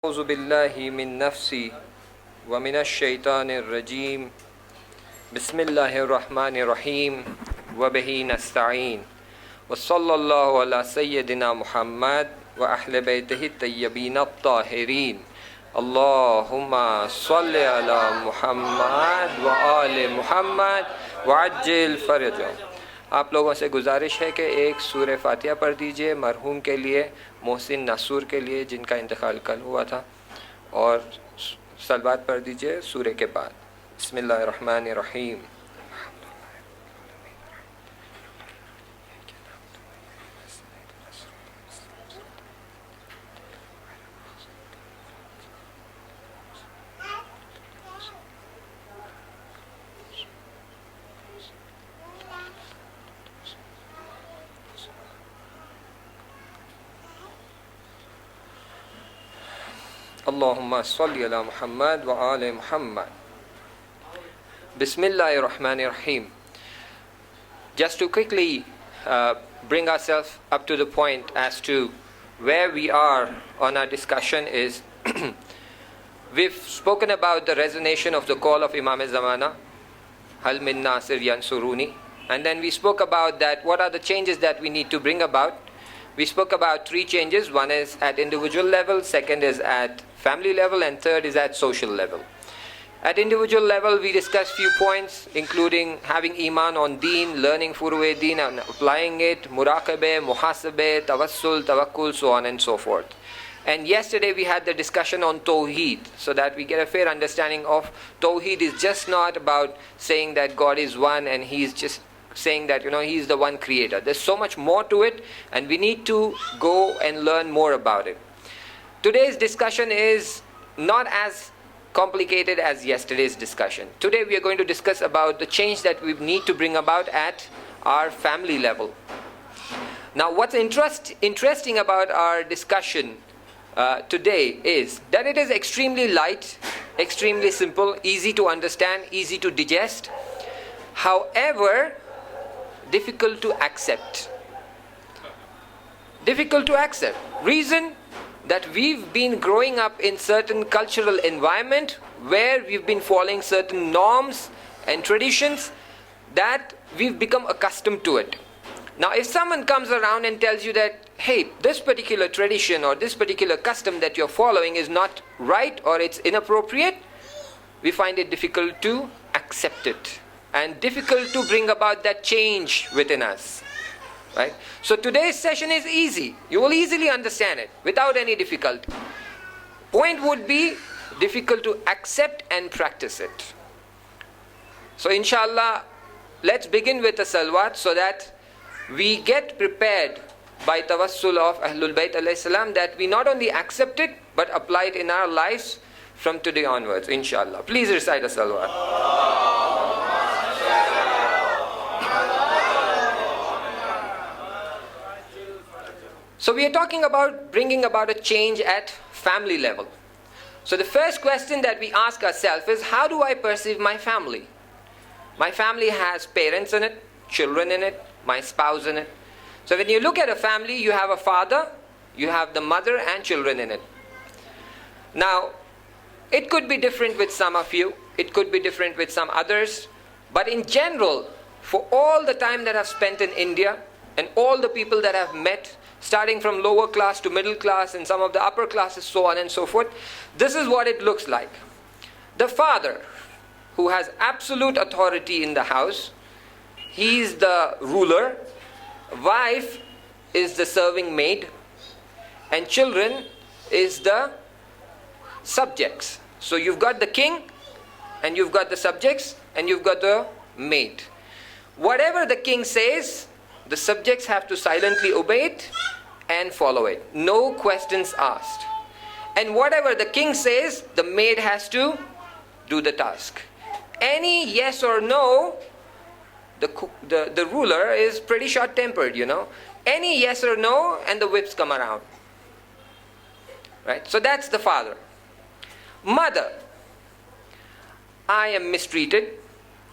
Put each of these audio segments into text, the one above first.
أعوذ بالله من نفسي ومن الشيطان الرجيم بسم الله الرحمن الرحيم وبه نستعين وصلى الله على سيدنا محمد وأهل بيته الطيبين الطاهرين اللهم صل على محمد وآل محمد وعجل فرجهم. आप लोगों से गुजारिश है कि एक सूरह फातिहा पढ़ दीजिए मरहूम के लिए, मोहसिन नसूर के लिए जिनका इंतकाल कल हुआ था, और सलवात पढ़ दीजिए सूरह के बाद। बिस्मिल्लाहिर्रहमानिर्रहीम। Allahumma salli ala Muhammad wa ali Muhammad. Bismillahirrahmanirrahim. Just to quickly bring ourselves up to the point as to where we are on our discussion is we've spoken about the resonation of the call of Imam Zamana, Hal min Nasir Yansuruni, and then we spoke about that what are the changes that we need to bring about. We spoke about three changes. One is at individual level, second is at family level, and third is at social level. At individual level, we discussed few points, including having iman on deen, learning furuwe deen and applying it, muraqabe, muhasabe, tawassul, tawakkul, so on and so forth. And yesterday we had the discussion on Tawheed, so that we get a fair understanding of Tawheed is just not about saying that God is one and He is just saying that, He is the one creator. There's so much more to it, and we need to go and learn more about it. Today's discussion is not as complicated as yesterday's discussion. Today we are going to discuss about the change that we need to bring about at our family level. Now what's interesting about our discussion today is that it is extremely light, extremely simple, easy to understand, easy to digest. However, difficult to accept. Difficult to accept. Reason that we've been growing up in certain cultural environment where we've been following certain norms and traditions that we've become accustomed to it. Now if someone comes around and tells you that, hey, this particular tradition or this particular custom that you're following is not right or it's inappropriate, we find it difficult to accept it and difficult to bring about that change within us. Right? So today's session is easy. You will easily understand it without any difficulty. Point would be difficult to accept and practice it. So inshallah, let's begin with the salawat so that we get prepared by tawassul of Ahlul Bayt alayhi salam, that we not only accept it but apply it in our lives from today onwards, inshallah. Please recite a salawat. So we are talking about bringing about a change at family level. So the first question that we ask ourselves is, how do I perceive my family? My family has parents in it, children in it, my spouse in it. So when you look at a family, you have a father, you have the mother and children in it. Now, it could be different with some of you, it could be different with some others, but in general, for all the time that I've spent in India and all the people that I've met, starting from lower class to middle class and some of the upper classes, so on and so forth, this is what it looks like. The father, who has absolute authority in the house, he is the ruler, wife is the serving maid, and children is the subjects. So you've got the king, and you've got the subjects, and you've got the maid. Whatever the king says, the subjects have to silently obey it and follow it. No questions asked. And whatever the king says, the maid has to do the task. Any yes or no, the ruler is pretty short-tempered, Any yes or no, and the whips come around. Right? So that's the father. Mother. I am mistreated.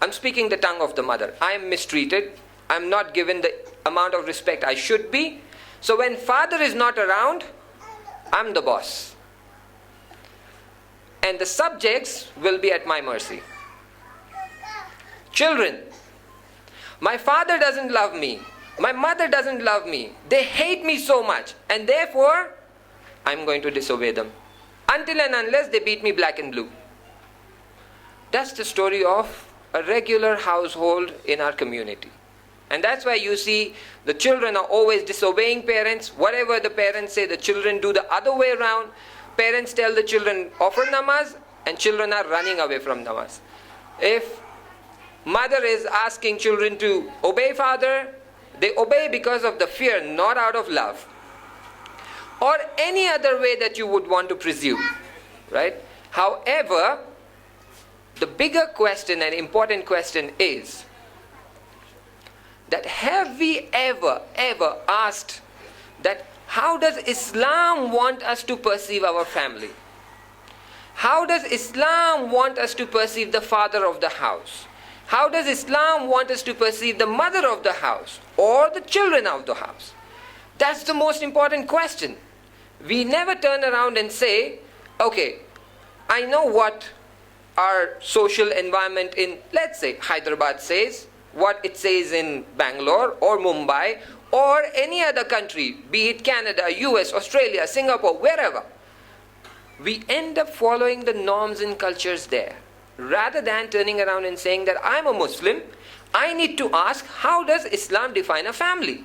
I'm speaking the tongue of the mother. I am mistreated. I'm not given the amount of respect I should be. So when father is not around, I'm the boss. and the subjects will be at my mercy. Children, my father doesn't love me, my mother doesn't love me, they hate me so much, and therefore I'm going to disobey them until and unless they beat me black and blue. That's the story of a regular household in our community. And that's why you see the children are always disobeying parents. Whatever the parents say, the children do the other way around. Parents tell the children, offer namaz, and children are running away from namaz. If mother is asking children to obey father, they obey because of the fear, not out of love. Or any other way that you would want to presume, right? However, the bigger question and important question is that have we ever asked that how does Islam want us to perceive our family? How does Islam want us to perceive the father of the house? How does Islam want us to perceive the mother of the house or the children of the house? That's the most important question. We never turn around and say, okay, I know what our social environment in, let's say, Hyderabad says, what it says in Bangalore or Mumbai or any other country, be it Canada, US, Australia, Singapore, wherever. We end up following the norms and cultures there, rather than turning around and saying that I'm a Muslim, I need to ask, how does Islam define a family?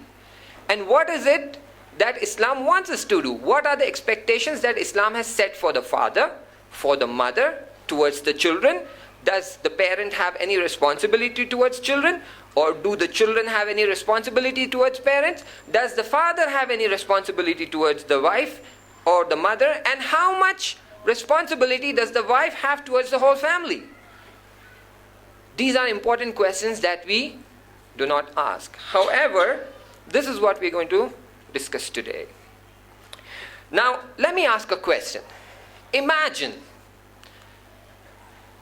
And what is it that Islam wants us to do? What are the expectations that Islam has set for the father, for the mother, towards the children? Does the parent have any responsibility towards children? Or do the children have any responsibility towards parents? Does the father have any responsibility towards the wife or the mother? And how much responsibility does the wife have towards the whole family? These are important questions that we do not ask. However, this is what we're going to discuss today. Now, let me ask a question. Imagine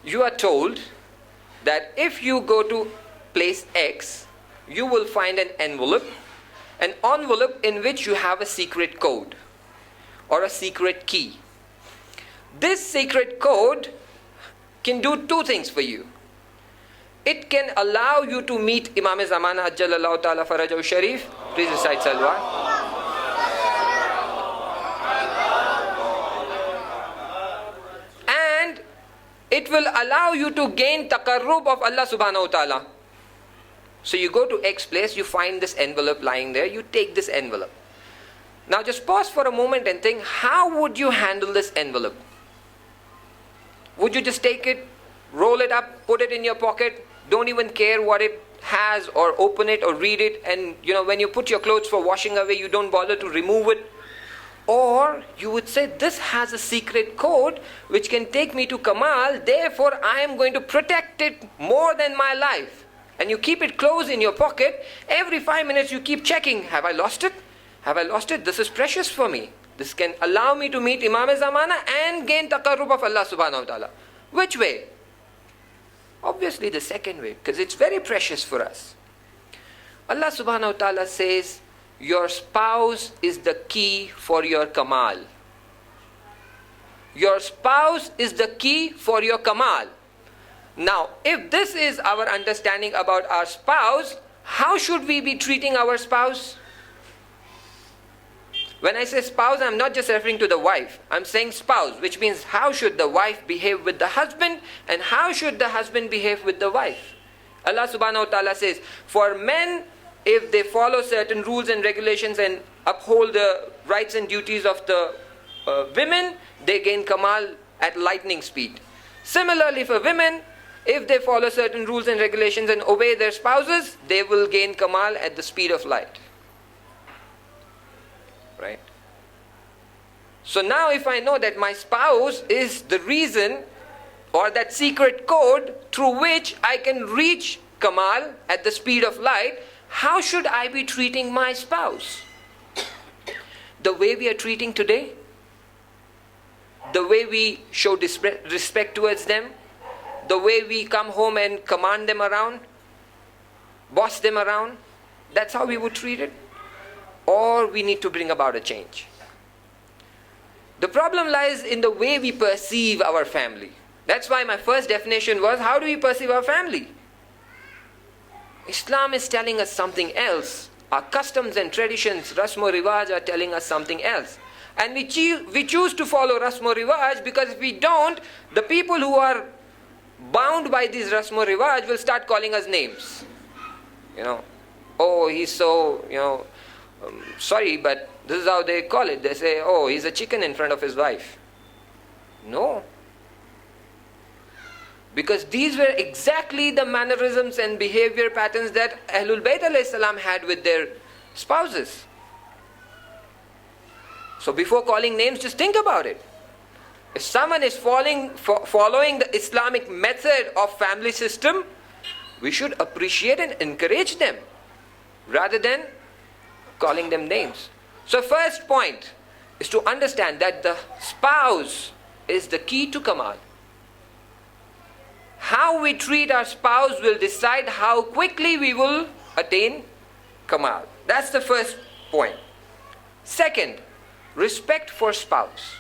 you are told that if you go to place X, you will find an envelope in which you have a secret code or a secret key. This secret code can do two things for you. It can allow you to meet Imam Zamana Ajjalallahu Ta'ala Farajahu Sharif. Please recite Salwa. And it will allow you to gain taqarrub of Allah Subhanahu Wa Ta'ala. So you go to X place, you find this envelope lying there, you take this envelope. Now just pause for a moment and think, how would you handle this envelope? Would you just take it, roll it up, put it in your pocket, don't even care what it has, or open it or read it, and when you put your clothes for washing away, you don't bother to remove it? Or you would say, this has a secret code which can take me to Kamal, therefore I am going to protect it more than my life. And you keep it close in your pocket. Every 5 minutes you keep checking, have I lost it? Have I lost it? This is precious for me. This can allow me to meet Imam Zamana and gain taqarrub of Allah Subhanahu Wa Ta'ala. Which way? Obviously the second way, because it's very precious for us. Allah Subhanahu Wa Ta'ala says, your spouse is the key for your Kamal. Your spouse is the key for your Kamal. Now, if this is our understanding about our spouse, how should we be treating our spouse? When I say spouse, I'm not just referring to the wife. I'm saying spouse, which means how should the wife behave with the husband and how should the husband behave with the wife? Allah Subhanahu Wa Ta'ala says, for men, if they follow certain rules and regulations and uphold the rights and duties of the women, they gain Kamal at lightning speed. Similarly for women, if they follow certain rules and regulations and obey their spouses, they will gain Kamal at the speed of light. Right? So now if I know that my spouse is the reason or that secret code through which I can reach Kamal at the speed of light, how should I be treating my spouse? The way we are treating today? The way we show respect towards them? The way we come home and command them around? Boss them around? That's how we would treat it? Or we need to bring about a change. The problem lies in the way we perceive our family. That's why my first definition was, how do we perceive our family? Islam is telling us something else. Our customs and traditions, rasmo riwaj, are telling us something else. And we choose to follow rasmo riwaj, because if we don't, the people who are bound by these rasmo riwaj will start calling us names. Oh, he's so, sorry, but this is how they call it. They say, oh, he's a chicken in front of his wife. No. Because these were exactly the mannerisms and behavior patterns that Ahlul Bayt alayhi salam had with their spouses. So before calling names, just think about it. If someone is following the Islamic method of family system, we should appreciate and encourage them rather than calling them names. So first point is to understand that the spouse is the key to Kamal. How we treat our spouse will decide how quickly we will attain Kamal. That's the first point. Second, respect for spouse.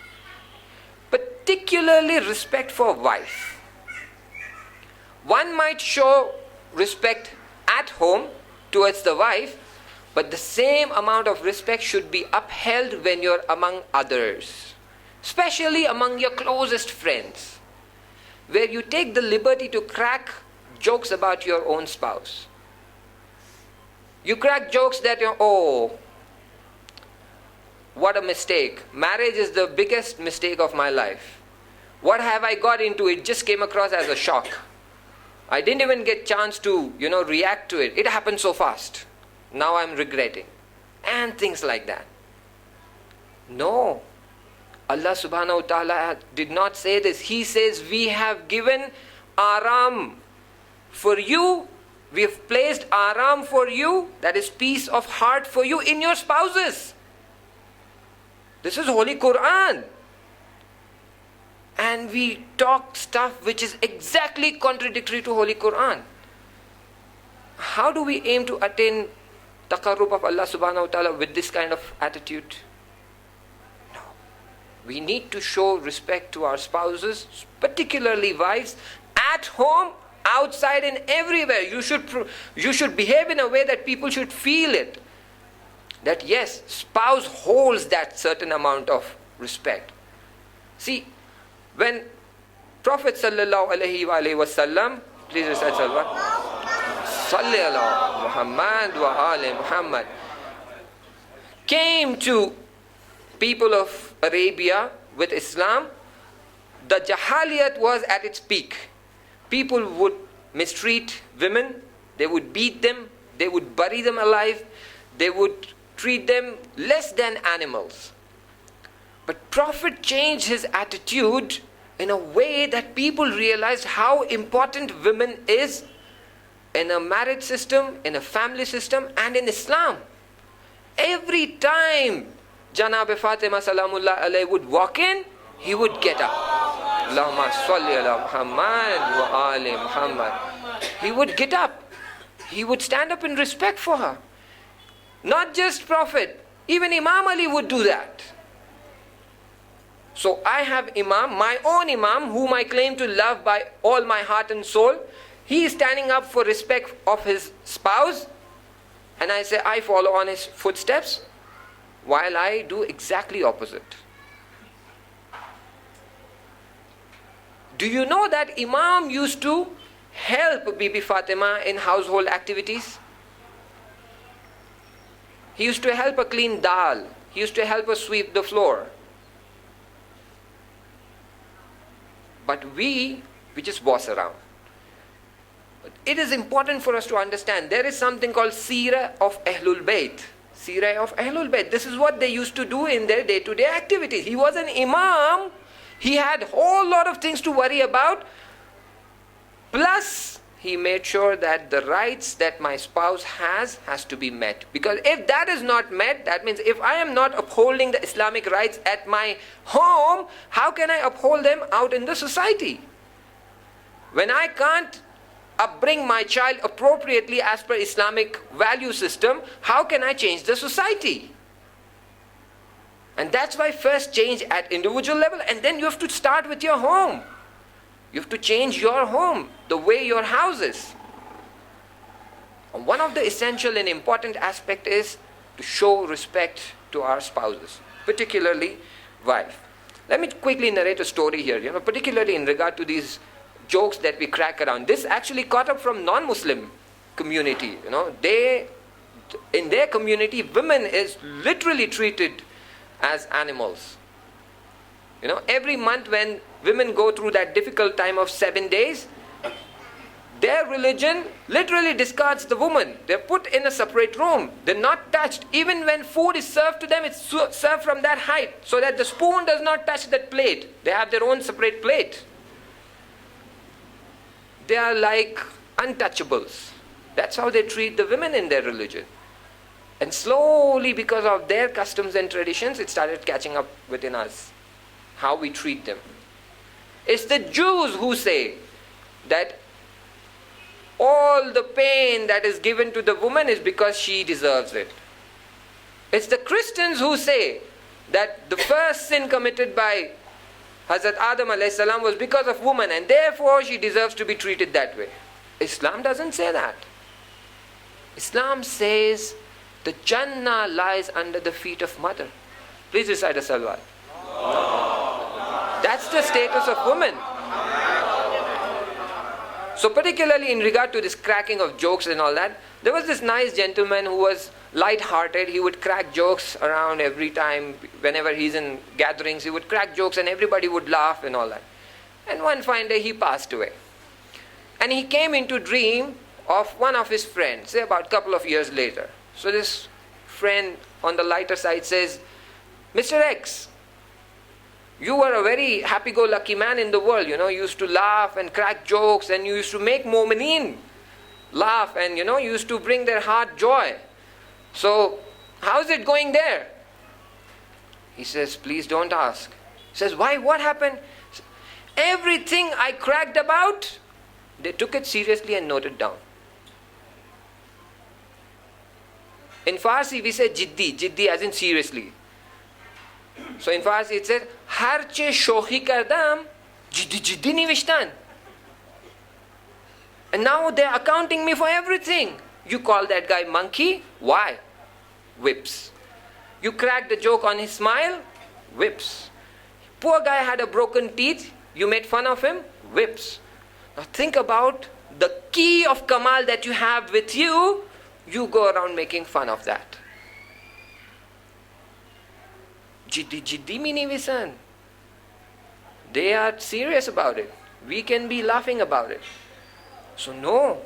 Particularly respect for wife. One might show respect at home towards the wife, but the same amount of respect should be upheld when you're among others, especially among your closest friends, where you take the liberty to crack jokes about your own spouse. You crack jokes that oh, what a mistake. Marriage is the biggest mistake of my life. What have I got into? It just came across as a shock. I didn't even get chance to, react to it. It happened so fast. Now I'm regretting. And things like that. No. Allah subhanahu wa ta'ala did not say this. He says, we have given aram for you. We have placed aram for you, that is peace of heart for you in your spouses. This is Holy Quran. And we talk stuff which is exactly contradictory to Holy Quran. How do we aim to attain taqarrub of Allah subhanahu wa ta'ala with this kind of attitude? No. We need to show respect to our spouses, particularly wives, at home, outside, and everywhere. You should behave in a way that people should feel it. That yes, spouse holds that certain amount of respect. See, when Prophet sallallahu alaihi wasallam, please recite salawat, salli ala Muhammad wa ali Muhammad, came to people of Arabia with Islam, the jahaliyat was at its peak. People would mistreat women, they would beat them, they would bury them alive, they would treat them less than animals. But Prophet changed his attitude in a way that people realized how important women is in a marriage system, in a family system, and in Islam. Every time Janab Fatima Salamullah alayhi would walk in, he would get up. Allahumma salli ala Muhammad wa ali Muhammad. He would get up. He would stand up in respect for her. Not just Prophet, even Imam Ali would do that. So I have Imam, my own Imam, whom I claim to love by all my heart and soul. He is standing up for respect of his spouse, and I say I follow on his footsteps, while I do exactly opposite. Do you know that Imam used to help Bibi Fatima in household activities? He used to help her clean dal. He used to help her sweep the floor. But we just boss around. But it is important for us to understand there is something called Seerah of Ahlul Bayt. Seerah of Ahlul Bayt. This is what they used to do in their day-to-day activities. He was an Imam. He had a whole lot of things to worry about. Plus, he made sure that the rights that my spouse has to be met. Because if that is not met, that means if I am not upholding the Islamic rights at my home, how can I uphold them out in the society? When I can't upbring my child appropriately as per Islamic value system, how can I change the society? And that's why first change at individual level, and then you have to start with your home. You have to change your home, the way your house is. And one of the essential and important aspect is to show respect to our spouses, particularly wife. Let me quickly narrate a story here, particularly in regard to these jokes that we crack around. This actually caught up from non-Muslim community. In their community, women is literally treated as animals. Every month when women go through that difficult time of 7 days, their religion literally discards the woman. They're put in a separate room. They're not touched. Even when food is served to them, it's served from that height, so that the spoon does not touch that plate. They have their own separate plate. They are like untouchables. That's how they treat the women in their religion. And slowly, because of their customs and traditions, it started catching up within us, how we treat them. It's the Jews who say that all the pain that is given to the woman is because she deserves it. It's the Christians who say that the first sin committed by Hazrat Adam alayhi salam was because of woman, and therefore she deserves to be treated that way. Islam doesn't say that. Islam says the Jannah lies under the feet of mother. Please recite a salawat. That's the status of women. So particularly in regard to this cracking of jokes and all that, there was this nice gentleman who was light-hearted. He would crack jokes around every time. Whenever he's in gatherings, he would crack jokes and everybody would laugh and all that. And one fine day he passed away. And he came into dream of one of his friends, say about a couple of years later. So this friend on the lighter side says, Mr. X, you were a very happy-go-lucky man in the world. You used to laugh and crack jokes, and you used to make mu'mineen laugh, and you used to bring their heart joy. So how's it going there? He says, please don't ask. He says, why? What happened? Everything I cracked about, they took it seriously and noted down. In Farsi we say jiddi as in seriously. So in Farsi it says, harche shohi kardam, jiddi nivishtan. And now they're accounting me for everything. You call that guy monkey? Why? Whips. You cracked the joke on his smile? Whips. Poor guy had a broken teeth. You made fun of him? Whips. Now think about the key of Kamal that you have with you. You go around making fun of that. Jiddi meaning visan. They are serious about it. We can be laughing about it. So no,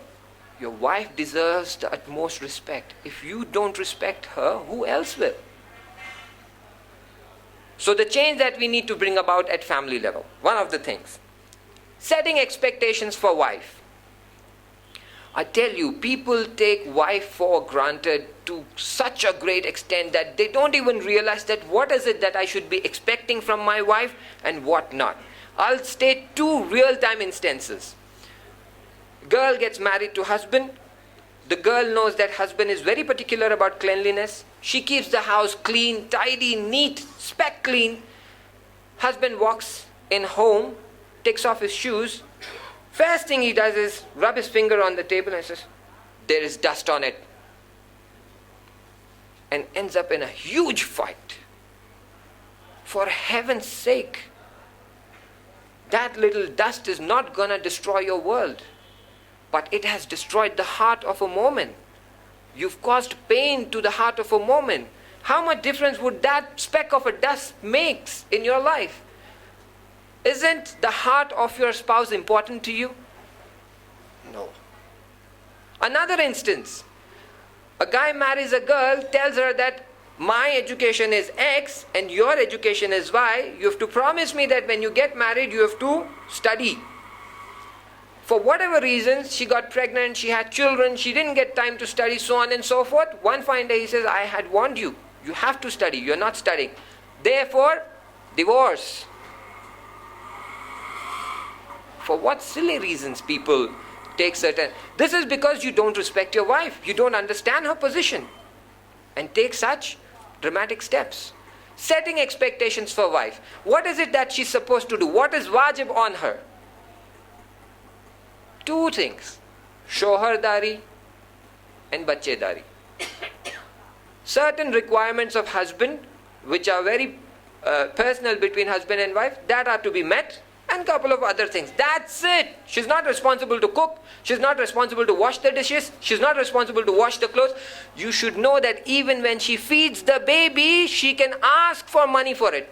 your wife deserves the utmost respect. If you don't respect her, who else will? So the change that we need to bring about at family level, one of the things, setting expectations for wife. I tell you, people take wife for granted to such a great extent that they don't even realize that what is it that I should be expecting from my wife and what not. I'll state two real-time instances. Girl gets married to husband. The girl knows that husband is very particular about cleanliness. She keeps the house clean, tidy, neat, speck clean. Husband walks in home, takes off his shoes. First thing he does is rub his finger on the table and says, there is dust on it. And ends up in a huge fight. For heaven's sake, that little dust is not going to destroy your world. But it has destroyed the heart of a woman. You've caused pain to the heart of a woman. How much difference would that speck of a dust make in your life? Isn't the heart of your spouse important to you? No. Another instance. A guy marries a girl, tells her that my education is X and your education is Y. You have to promise me that when you get married, you have to study. For whatever reasons, she got pregnant, she had children, she didn't get time to study, so on and so forth. One fine day he says, I had warned you. You have to study. You're not studying. Therefore, divorce. For what silly reasons people take certain... This is because you don't respect your wife. You don't understand her position. And take such dramatic steps. Setting expectations for wife. What is it that she's supposed to do? What is wajib on her? Two things. Shohardari and bachedari. Certain requirements of husband, which are very personal between husband and wife, that are to be met, and couple of other things. That's it. She's not responsible to cook. She's not responsible to wash the dishes. She's not responsible to wash the clothes. You should know that even when she feeds the baby, she can ask for money for it.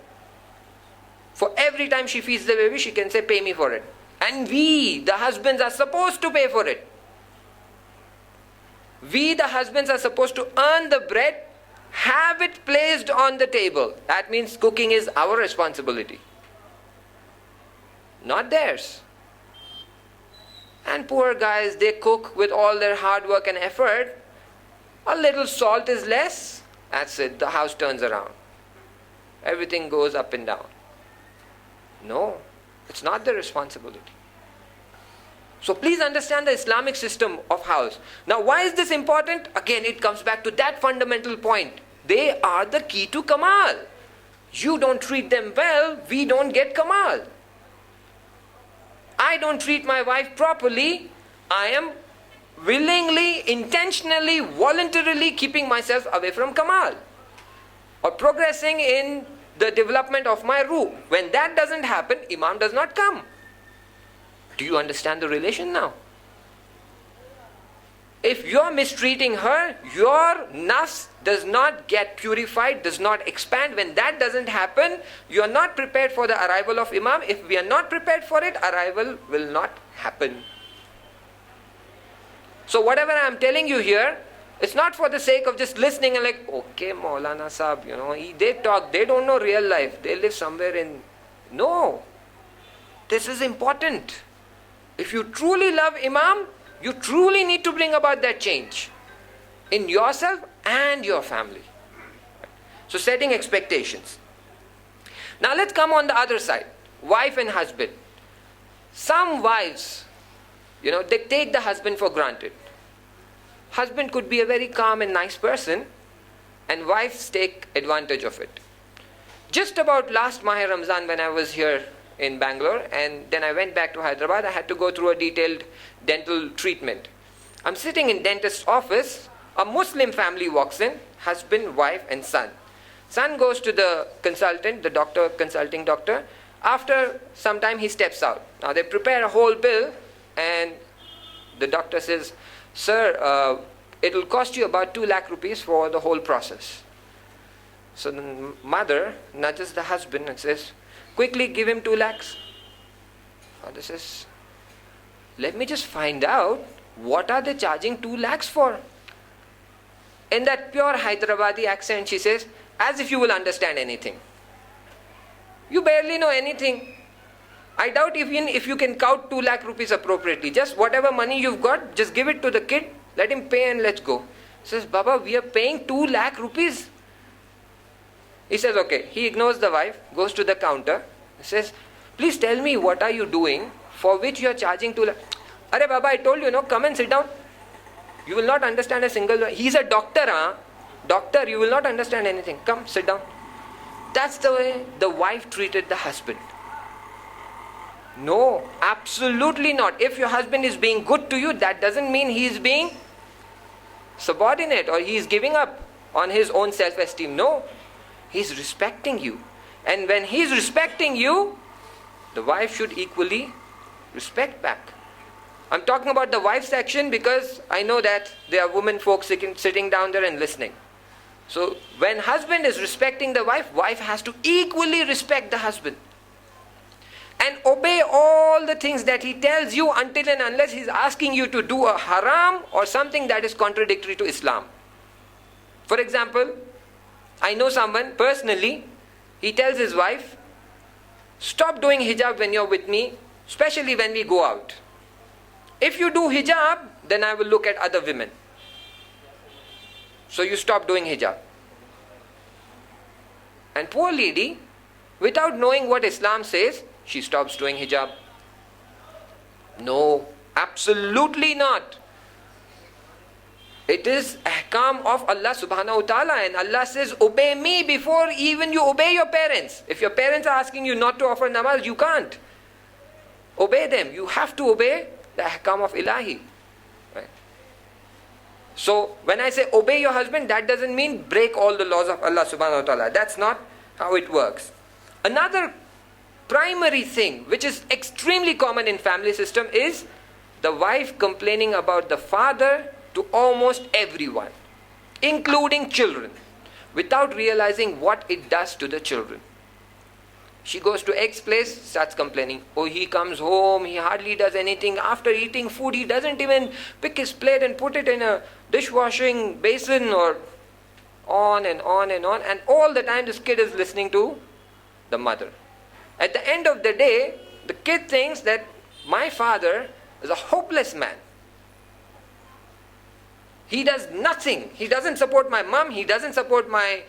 For every time she feeds the baby, she can say, pay me for it. And we, the husbands, are supposed to pay for it. We, the husbands, are supposed to earn the bread, have it placed on the table. That means cooking is our responsibility, not theirs. And poor guys, they cook with all their hard work and effort. A little salt is less, that's it, the house turns around. Everything goes up and down. No, it's not their responsibility. So please understand the Islamic system of house. Now why is this important? Again, it comes back to that fundamental point. They are the key to Kamal. You don't treat them well, we don't get Kamal. I don't treat my wife properly, I am willingly, intentionally, voluntarily keeping myself away from Kamal, or progressing in the development of my ruh. When that doesn't happen, Imam does not come. Do you understand the relation now? If you're mistreating her, your nafs does not get purified, does not expand. When that doesn't happen, you are not prepared for the arrival of Imam. If we are not prepared for it, arrival will not happen. So whatever I am telling you here, it's not for the sake of just listening and like, okay, Maulana Sahab, they talk, they don't know real life. They live somewhere in... No. This is important. If you truly love Imam, you truly need to bring about that change in yourself and your family. So setting expectations. Now let's come on the other side. Wife and husband. Some wives, they take the husband for granted. Husband could be a very calm and nice person, and wives take advantage of it. Just about last Maha Ramzan, when I was here in Bangalore, and then I went back to Hyderabad, I had to go through a detailed dental treatment. I'm sitting in dentist's office, a Muslim family walks in, husband, wife and son. Son goes to the consultant, the doctor, consulting doctor. After some time he steps out. Now they prepare a whole bill, and the doctor says, sir, it will cost you about 2 lakh rupees for the whole process. So the mother nudges the husband and says, quickly give him 2 lakhs. Father says, let me just find out what are they charging 2 lakhs for. In that pure Hyderabadi accent, she says, as if you will understand anything. You barely know anything. I doubt even if you can count 2 lakh rupees appropriately. Just whatever money you've got, just give it to the kid, let him pay and let's go. He says, Baba, we are paying 2 lakh rupees. He says, okay. He ignores the wife, goes to the counter. He says, please tell me what are you doing for which you are charging 2 lakh. Arey Baba, I told you, come and sit down. You will not understand a single word. He's a doctor, Doctor, you will not understand anything. Come, sit down. That's the way the wife treated the husband. No, absolutely not. If your husband is being good to you, that doesn't mean he is being subordinate or he is giving up on his own self-esteem. No, he is respecting you. And when he is respecting you, the wife should equally respect back. I'm talking about the wife section because I know that there are women folks sitting down there and listening. So when husband is respecting the wife, wife has to equally respect the husband. And obey all the things that he tells you until and unless he's asking you to do a haram or something that is contradictory to Islam. For example, I know someone personally, he tells his wife, stop doing hijab when you're with me, especially when we go out. If you do hijab, then I will look at other women. So you stop doing hijab. And poor lady, without knowing what Islam says, she stops doing hijab. No, absolutely not. It is ahkam of Allah subhanahu wa ta'ala, and Allah says, obey me before even you obey your parents. If your parents are asking you not to offer namaz, you can't. Obey them. You have to obey the ahkam of ilahi. Right? So, when I say obey your husband, that doesn't mean break all the laws of Allah subhanahu wa ta'ala. That's not how it works. Another primary thing, which is extremely common in family system, is the wife complaining about the father to almost everyone, including children, without realizing what it does to the children. She goes to X place, starts complaining. Oh, he comes home, he hardly does anything. After eating food, he doesn't even pick his plate and put it in a dishwashing basin, or on and on and on. And all the time this kid is listening to the mother. At the end of the day, the kid thinks that my father is a hopeless man. He does nothing. He doesn't support my mom. He doesn't support my,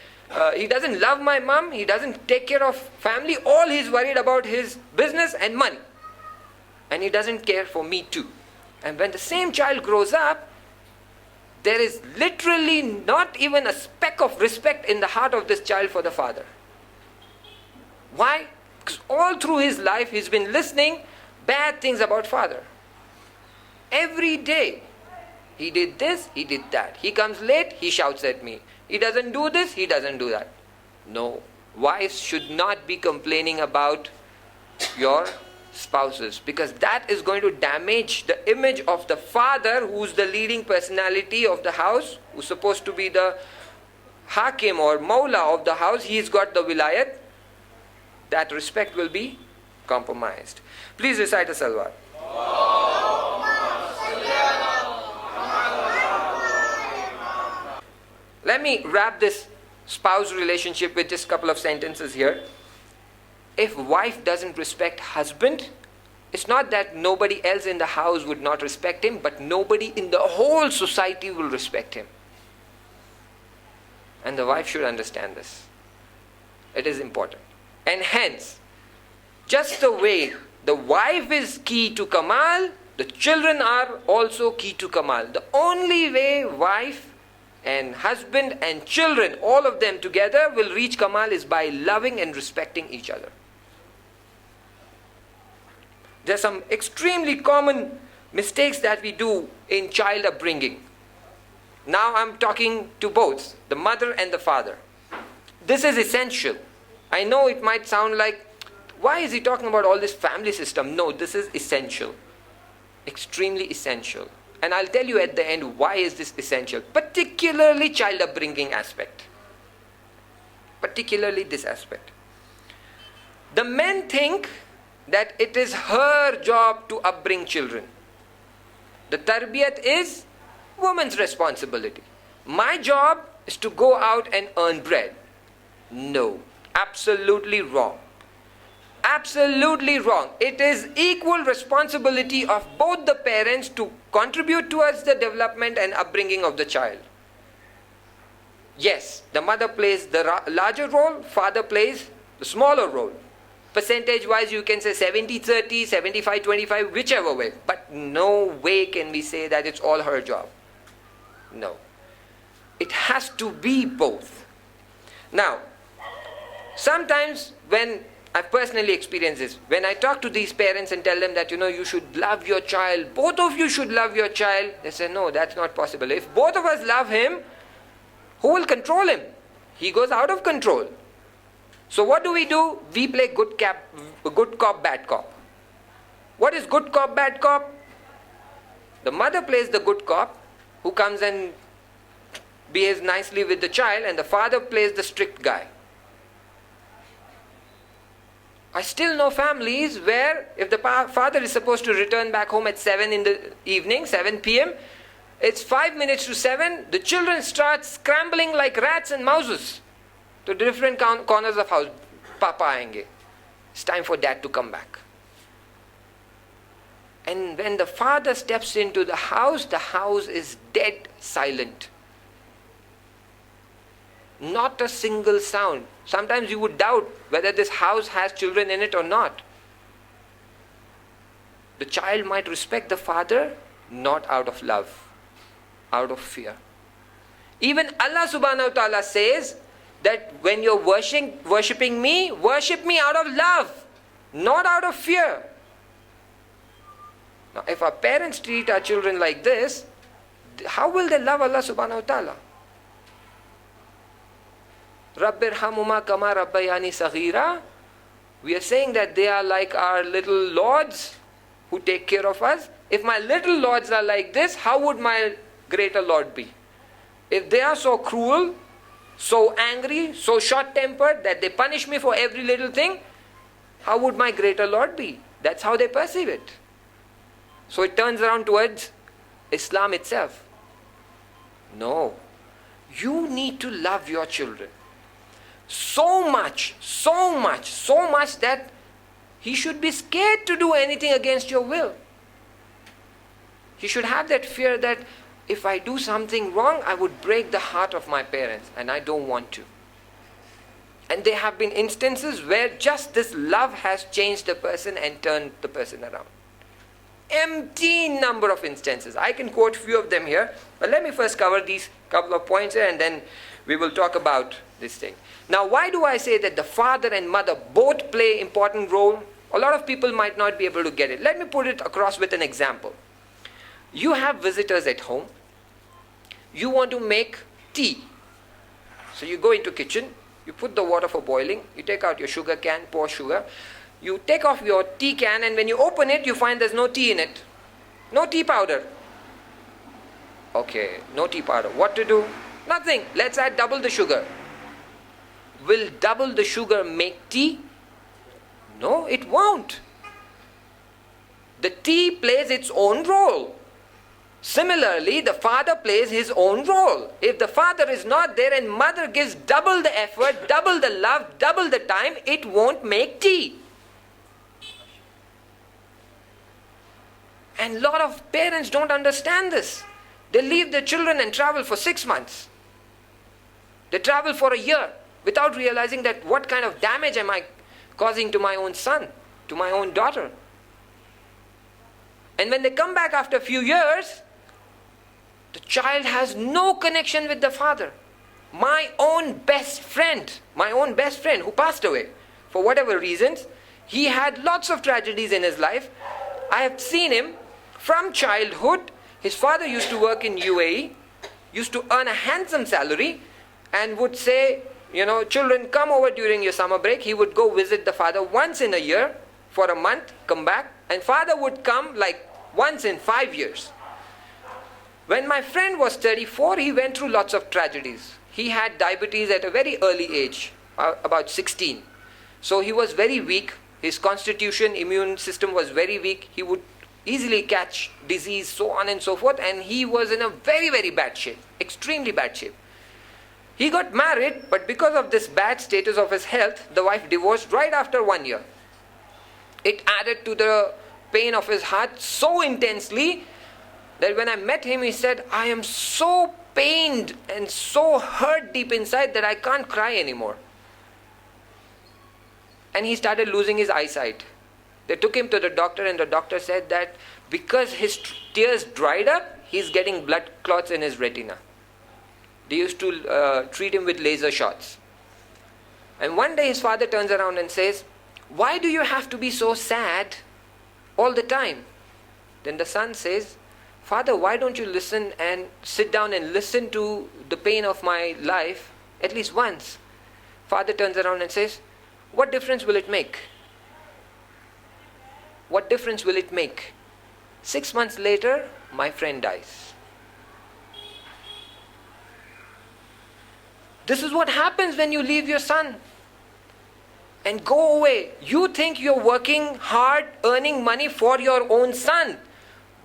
he doesn't love my mom. He doesn't take care of family. All he's worried about his business and money. And he doesn't care for me too. And when the same child grows up, there is literally not even a speck of respect in the heart of this child for the father. Why? Because all through his life, he's been listening bad things about father. Every day. He did this, he did that. He comes late, he shouts at me. He doesn't do this, he doesn't do that. No. Wives should not be complaining about your spouses, because that is going to damage the image of the father, who's the leading personality of the house, who's supposed to be the hakim or maula of the house. He's got the wilayat. That respect will be compromised. Please recite a salawat. Let me wrap this spouse relationship with just a couple of sentences here. If wife doesn't respect husband, it's not that nobody else in the house would not respect him, but nobody in the whole society will respect him. And the wife should understand this. It is important. And hence, just the way the wife is key to Kamal, the children are also key to Kamal. The only way wife and husband and children, all of them together, will reach Kamal is by loving and respecting each other. There are some extremely common mistakes that we do in child upbringing. Now I'm talking to both, the mother and the father. This is essential. I know it might sound like, why is he talking about all this family system? No, this is essential. Extremely essential. And I'll tell you at the end why is this essential. Particularly child upbringing aspect. Particularly this aspect. The men think that it is her job to upbring children. The tarbiyat is woman's responsibility. My job is to go out and earn bread. No. Absolutely wrong. Absolutely wrong. It is equal responsibility of both the parents to contribute towards the development and upbringing of the child. Yes, the mother plays the larger role, father plays the smaller role. Percentage wise you can say 70-30, 75-25, whichever way. But no way can we say that it's all her job. No. It has to be both. Now, sometimes when I've personally experienced this, when I talk to these parents and tell them that, you should love your child, both of you should love your child, they say, no, that's not possible. If both of us love him, who will control him? He goes out of control. So what do? We play good cop, bad cop. What is good cop, bad cop? The mother plays the good cop, who comes and behaves nicely with the child, and the father plays the strict guy. I still know families where if the father is supposed to return back home at 7 in the evening, 7 p.m., it's 5 minutes to 7, the children start scrambling like rats and mouses to different corners of house. Papa aayenge. It's time for dad to come back. And when the father steps into the house is dead silent. Not a single sound. Sometimes you would doubt whether this house has children in it or not. The child might respect the father, not out of love, out of fear. Even Allah subhanahu wa ta'ala says that when you're worshipping me, worship me out of love, not out of fear. Now, if our parents treat our children like this, how will they love Allah subhanahu wa ta'ala? Rabbirhamuma kama rabbayani saghira. We are saying that they are like our little lords who take care of us. If my little lords are like this, how would my greater Lord be? If they are so cruel, so angry, so short-tempered that they punish me for every little thing, how would my greater Lord be? That's how they perceive it. So it turns around towards Islam itself. No. You need to love your children. So much that he should be scared to do anything against your will. He should have that fear that if I do something wrong, I would break the heart of my parents, and I don't want to. And there have been instances where just this love has changed the person and turned the person around. Empty number of instances. I can quote few of them here, but let me first cover these couple of points here, and then we will talk about this thing. Now, why do I say that the father and mother both play important role? A lot of people might not be able to get it. Let me put it across with an example. You have visitors at home. You want to make tea. So you go into kitchen, you put the water for boiling, you take out your sugar can, pour sugar, you take off your tea can, and when you open it, you find there's no tea in it. No tea powder. Okay, no tea powder. What to do? Nothing. Let's add double the sugar. Will double the sugar make tea? No, it won't. The tea plays its own role. Similarly, the father plays his own role. If the father is not there and mother gives double the effort, double the love, double the time, it won't make tea. And a lot of parents don't understand this. They leave their children and travel for 6 months. They travel for a year without realizing that what kind of damage am I causing to my own son, to my own daughter. And when they come back after a few years, the child has no connection with the father. My own best friend who passed away for whatever reasons, he had lots of tragedies in his life. I have seen him from childhood. His father used to work in UAE, used to earn a handsome salary, and would say, children, come over during your summer break. He would go visit the father once in a year for a month, come back, and father would come like once in 5 years. When my friend was 34, he went through lots of tragedies. He had diabetes at a very early age, about 16. So he was very weak. His constitution, immune system was very weak. He would easily catch disease, so on and so forth. And he was in a very, very bad shape, extremely bad shape. He got married, but because of this bad status of his health, the wife divorced right after 1 year. It added to the pain of his heart so intensely that when I met him, he said, I am so pained and so hurt deep inside that I can't cry anymore. And he started losing his eyesight. They took him to the doctor, and the doctor said that because his tears dried up, he's getting blood clots in his retina. They used to treat him with laser shots. And one day his father turns around and says, why do you have to be so sad all the time? Then the son says, Father, why don't you listen and sit down and listen to the pain of my life at least once? Father turns around and says, what difference will it make? What difference will it make? 6 months later, my friend dies. This is what happens when you leave your son and go away. You think you're working hard, earning money for your own son.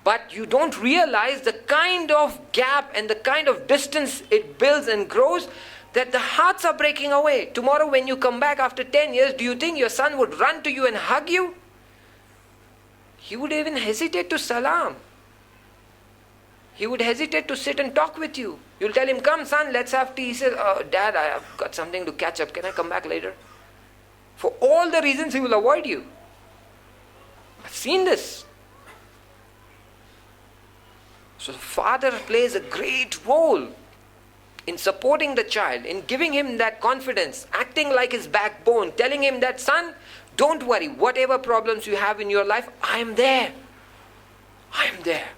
But you don't realize the kind of gap and the kind of distance it builds and grows, that the hearts are breaking away. Tomorrow when you come back after 10 years, do you think your son would run to you and hug you? He would even hesitate to salam. He would hesitate to sit and talk with you. You'll tell him, come son, let's have tea. He says, oh, Dad, I have got something to catch up. Can I come back later? For all the reasons he will avoid you. I've seen this. So the father plays a great role in supporting the child, in giving him that confidence, acting like his backbone, telling him that, son, don't worry, whatever problems you have in your life, I am there. I am there.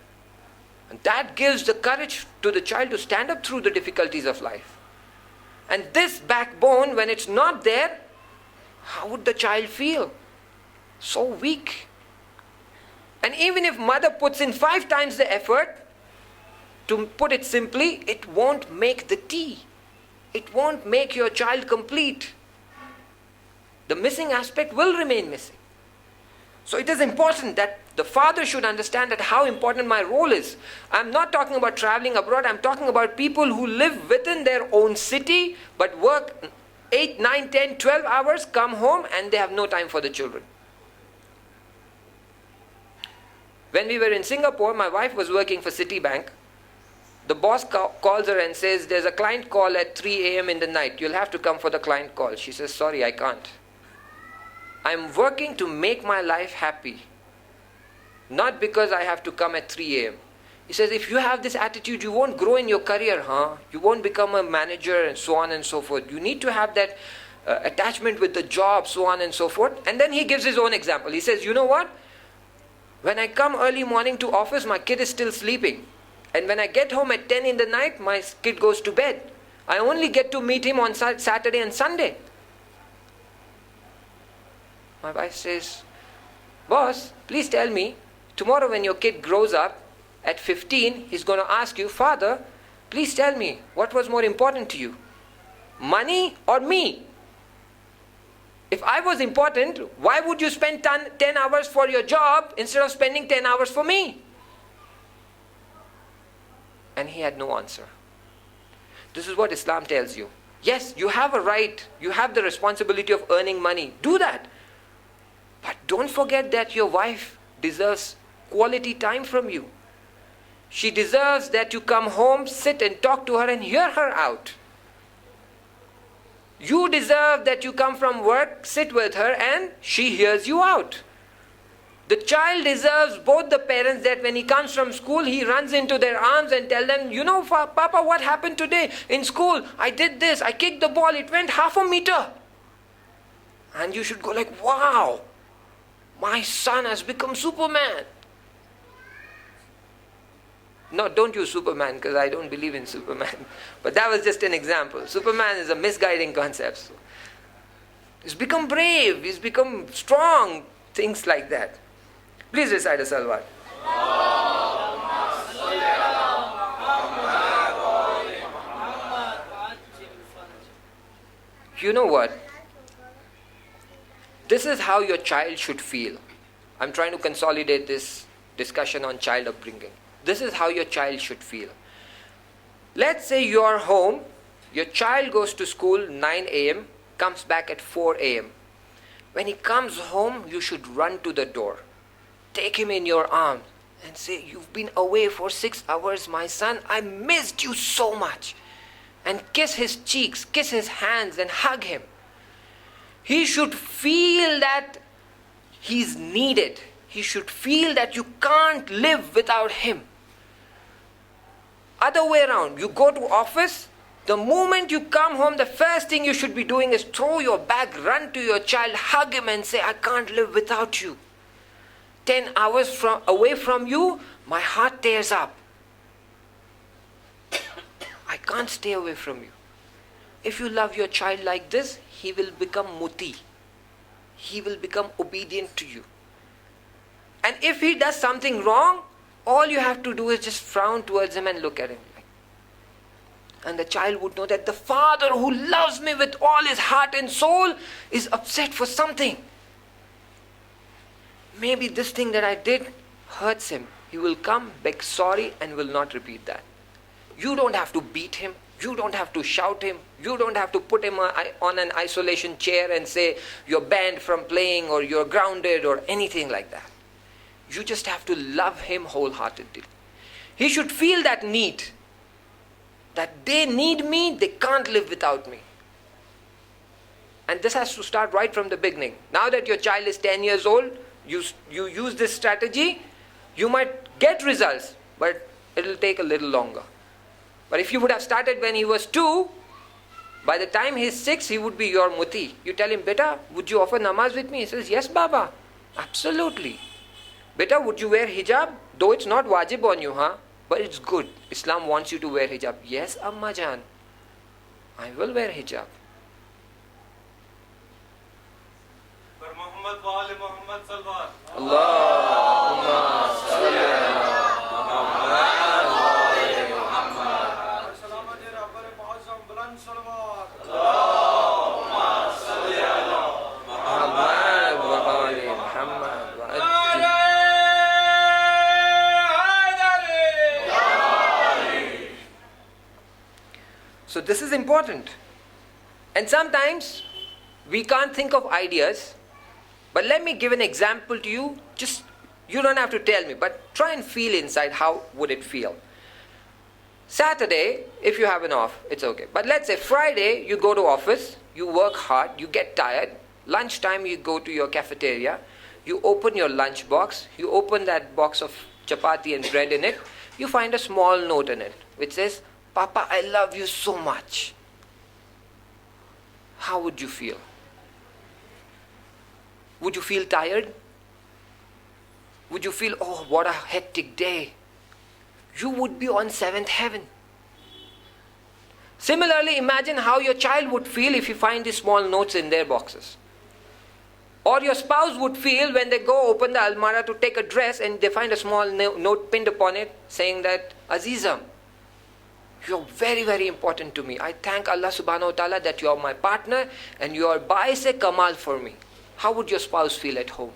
And that gives the courage to the child to stand up through the difficulties of life. And this backbone, when it's not there, how would the child feel? So weak. And even if mother puts in 5 times the effort, to put it simply, it won't make the tea. It won't make your child complete. The missing aspect will remain missing. So it is important that the father should understand that how important my role is. I'm not talking about traveling abroad. I'm talking about people who live within their own city but work 8, 9, 10, 12 hours, come home and they have no time for the children. When we were in Singapore, my wife was working for Citibank. The boss calls her and says, there's a client call at 3 a.m. in the night. You'll have to come for the client call. She says, sorry, I can't. I'm working to make my life happy. Not because I have to come at 3 a.m. He says, if you have this attitude, you won't grow in your career, huh? You won't become a manager and so on and so forth. You need to have that attachment with the job, so on and so forth. And then he gives his own example. He says, you know what? When I come early morning to office, my kid is still sleeping. And when I get home at 10 in the night, my kid goes to bed. I only get to meet him on Saturday and Sunday. My wife says, boss, please tell me, tomorrow when your kid grows up, at 15, he's going to ask you, father, please tell me, what was more important to you? Money or me? If I was important, why would you spend 10 hours for your job instead of spending 10 hours for me? And he had no answer. This is what Islam tells you. Yes, you have a right, you have the responsibility of earning money. Do that. But don't forget that your wife deserves quality time from you. She deserves that you come home, sit and talk to her and hear her out. You deserve that you come from work, sit with her and she hears you out. The child deserves both the parents that when he comes from school, he runs into their arms and tell them, you know, Papa, what happened today in school? I did this, I kicked the ball, it went half a meter. And you should go like, wow, my son has become Superman. No, don't use Superman because I don't believe in Superman. But that was just an example. Superman is a misguiding concept. So he's become brave, he's become strong, things like that. Please recite a salawat. You know what? This is how your child should feel. I'm trying to consolidate this discussion on child upbringing. This is how your child should feel. Let's say you're home, your child goes to school 9 a.m., comes back at 4 a.m. When he comes home, you should run to the door. Take him in your arms and say, you've been away for 6 hours, my son. I missed you so much. And kiss his cheeks, kiss his hands and hug him. He should feel that he's needed. He should feel that you can't live without him. Other way around, you go to office, the moment you come home, the first thing you should be doing is throw your bag, run to your child, hug him and say, I can't live without you. 10 hours away from you, my heart tears up. I can't stay away from you. If you love your child like this, he will become muti. He will become obedient to you. And if he does something wrong, all you have to do is just frown towards him and look at him. And the child would know that the father who loves me with all his heart and soul is upset for something. Maybe this thing that I did hurts him. He will come, beg sorry and will not repeat that. You don't have to beat him. You don't have to shout him. You don't have to put him on an isolation chair and say you're banned from playing or you're grounded or anything like that. You just have to love him wholeheartedly. He should feel that need. That they need me, they can't live without me. And this has to start right from the beginning. Now that your child is 10 years old, you use this strategy, you might get results. But it'll take a little longer. But if you would have started when he was 2, by the time he's 6, he would be your muti. You tell him, beta, would you offer namaz with me? He says, yes, Baba, absolutely. Beta, would you wear hijab? Though it's not wajib on you, but it's good. Islam wants you to wear hijab. Yes, Amma Jan, I will wear hijab. Allahumma salli ala So this is important. And sometimes we can't think of ideas, but let me give an example to you. Just, you don't have to tell me, but try and feel inside how would it feel. Saturday, if you have an off, it's okay. But let's say Friday, you go to office, you work hard, you get tired. Lunchtime, you go to your cafeteria, you open your lunch box, you open that box of chapati and bread in it, you find a small note in it, which says, Papa, I love you so much. How would you feel? Would you feel tired? Would you feel, oh, what a hectic day? You would be on 7th heaven. Similarly, imagine how your child would feel if you find these small notes in their boxes. Or your spouse would feel when they go open the almara to take a dress and they find a small note pinned upon it saying that, Azizam, you're very, very important to me. I thank Allah subhanahu wa ta'ala that you are my partner and you are ba'is-e kamal for me. How would your spouse feel at home?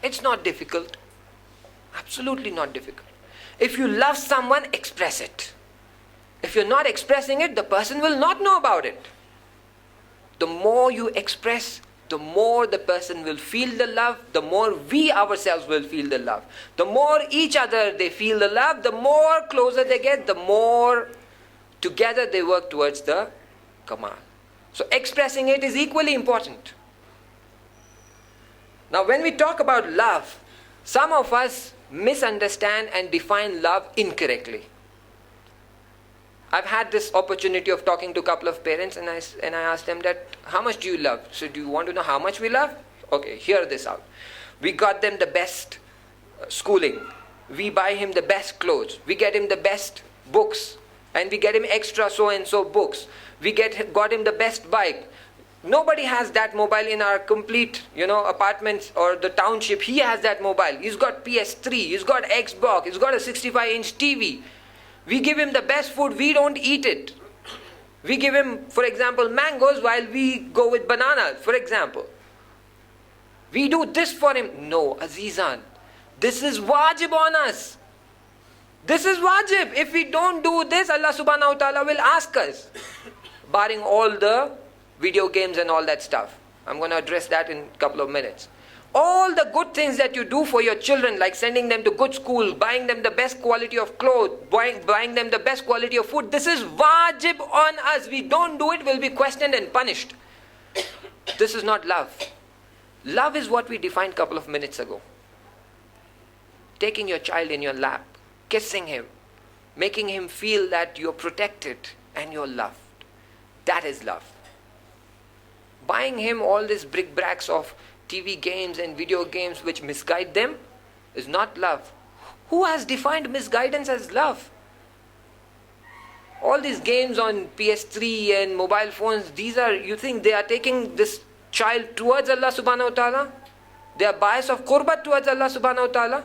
It's not difficult. Absolutely not difficult. If you love someone, express it. If you're not expressing it, the person will not know about it. The more you express, the more the person will feel the love, the more we ourselves will feel the love. The more each other they feel the love, the more closer they get, the more together they work towards the kamal. So expressing it is equally important. Now when we talk about love, some of us misunderstand and define love incorrectly. I've had this opportunity of talking to a couple of parents and I asked them that, how much do you love? So do you want to know how much we love? Okay, hear this out. We got them the best schooling. We buy him the best clothes. We get him the best books. And we get him extra so-and-so books. We got him the best bike. Nobody has that mobile in our complete, apartments or the township. He has that mobile. He's got PS3. He's got Xbox. He's got a 65-inch TV. We give him the best food, we don't eat it. We give him, for example, mangoes while we go with bananas, for example. We do this for him. No, Azizan, this is wajib on us. This is wajib. If we don't do this, Allah subhanahu wa ta'ala will ask us. Barring all the video games and all that stuff. I'm going to address that in a couple of minutes. All the good things that you do for your children, like sending them to good school, buying them the best quality of clothes, buying them the best quality of food, this is wajib on us. We don't do it, we'll be questioned and punished. This is not love. Love is what we defined a couple of minutes ago. Taking your child in your lap, kissing him, making him feel that you're protected and you're loved. That is love. Buying him all these bric-bracs of TV games and video games which misguide them is not love. Who has defined misguidance as love? All these games on PS3 and mobile phones, you think they are taking this child towards Allah subhanahu wa ta'ala? They are bias of qurbat towards Allah subhanahu wa ta'ala?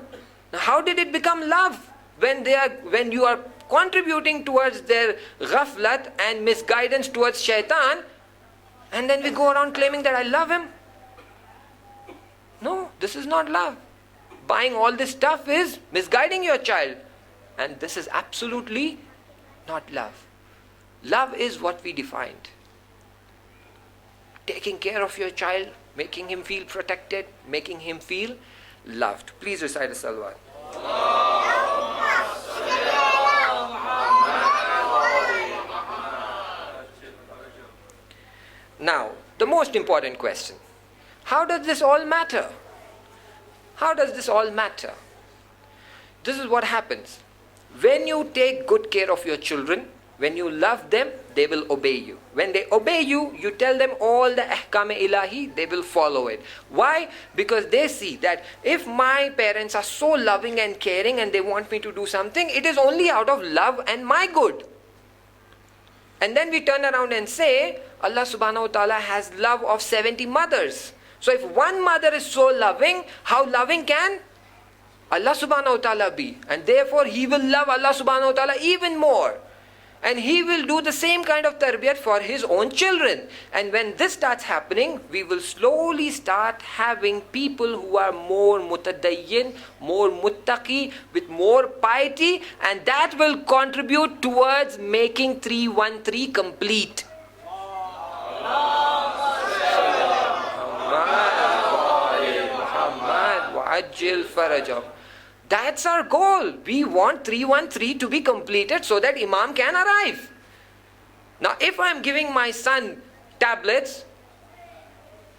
Now how did it become love? When you are contributing towards their ghaflat and misguidance towards shaitan, and then we go around claiming that I love him. No, this is not love. Buying all this stuff is misguiding your child. And this is absolutely not love. Love is what we defined. Taking care of your child, making him feel protected, making him feel loved. Please recite a salawat. Now, the most important question. How does this all matter? How does this all matter? this is what happens. When you take good care of your children, when you love them, they will obey you. When they obey you, you tell them all the ahkam ilahi, they will follow it. Why? Because they see that if my parents are so loving and caring and they want me to do something, it is only out of love and my good. And then we turn around and say, Allah subhanahu wa ta'ala has love of 70 mothers. So if one mother is so loving, how loving can Allah subhanahu wa ta'ala be? And therefore he will love Allah subhanahu wa ta'ala even more. And he will do the same kind of tarbiyat for his own children. And when this starts happening, we will slowly start having people who are more mutadayyin, more muttaqi, with more piety, and that will contribute towards making 313 complete. That's our goal. We want 313 to be completed so that Imam can arrive. Now, if I'm giving my son tablets,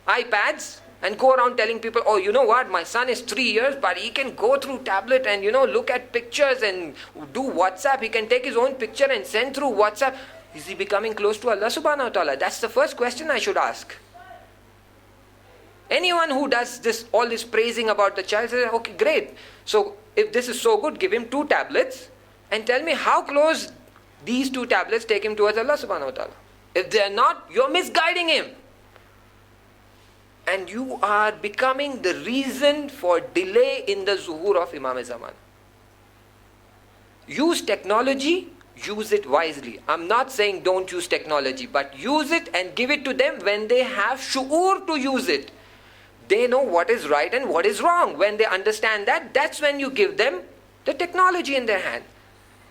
iPads, and go around telling people, oh, you know what, my son is 3 years, but he can go through tablet and, look at pictures and do WhatsApp. He can take his own picture and send through WhatsApp. Is he becoming close to Allah subhanahu wa ta'ala? That's the first question I should ask. Anyone who does this, all this praising about the child, says, okay, great. So if this is so good, give him 2 tablets and tell me how close these 2 tablets take him towards Allah subhanahu wa ta'ala. If they are not, you're misguiding him. And you are becoming the reason for delay in the zuhur of Imam Zaman. Use technology, use it wisely. I'm not saying don't use technology, but use it and give it to them when they have shu'ur to use it. They know what is right and what is wrong. When they understand that, that's when you give them the technology in their hand.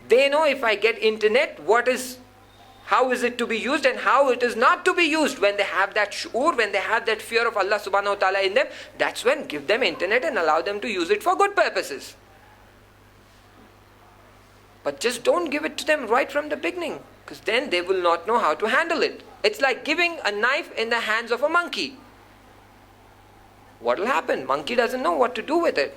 They know if I get internet, how is it to be used and how it is not to be used. When they have that shu'ur, when they have that fear of Allah subhanahu wa ta'ala in them, that's when give them internet and allow them to use it for good purposes. But just don't give it to them right from the beginning, because then they will not know how to handle it. It's like giving a knife in the hands of a monkey. What will happen? Monkey doesn't know what to do with it.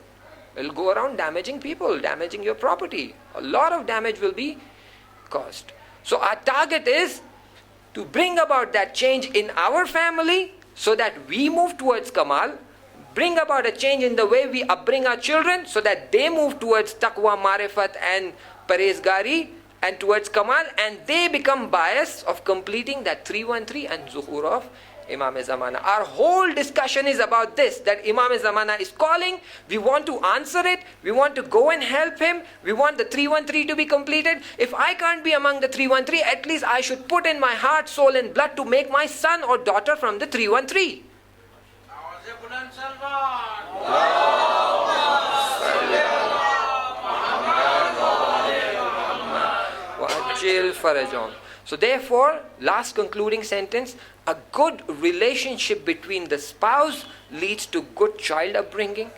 It will go around damaging people, damaging your property. A lot of damage will be caused. So our target is to bring about that change in our family so that we move towards Kamal, bring about a change in the way we upbring our children so that they move towards Taqwa, Marifat and Parezgari and towards Kamal, and they become biased of completing that 313 and Zuhur of Imam Zamana. Our whole discussion is about this, that Imam Zamana is calling, we want to answer it, we want to go and help him, we want the 313 to be completed. If I can't be among the 313, at least I should put in my heart, soul and blood to make my son or daughter from the 313. So therefore, last concluding sentence, a good relationship between the spouse leads to good child upbringing,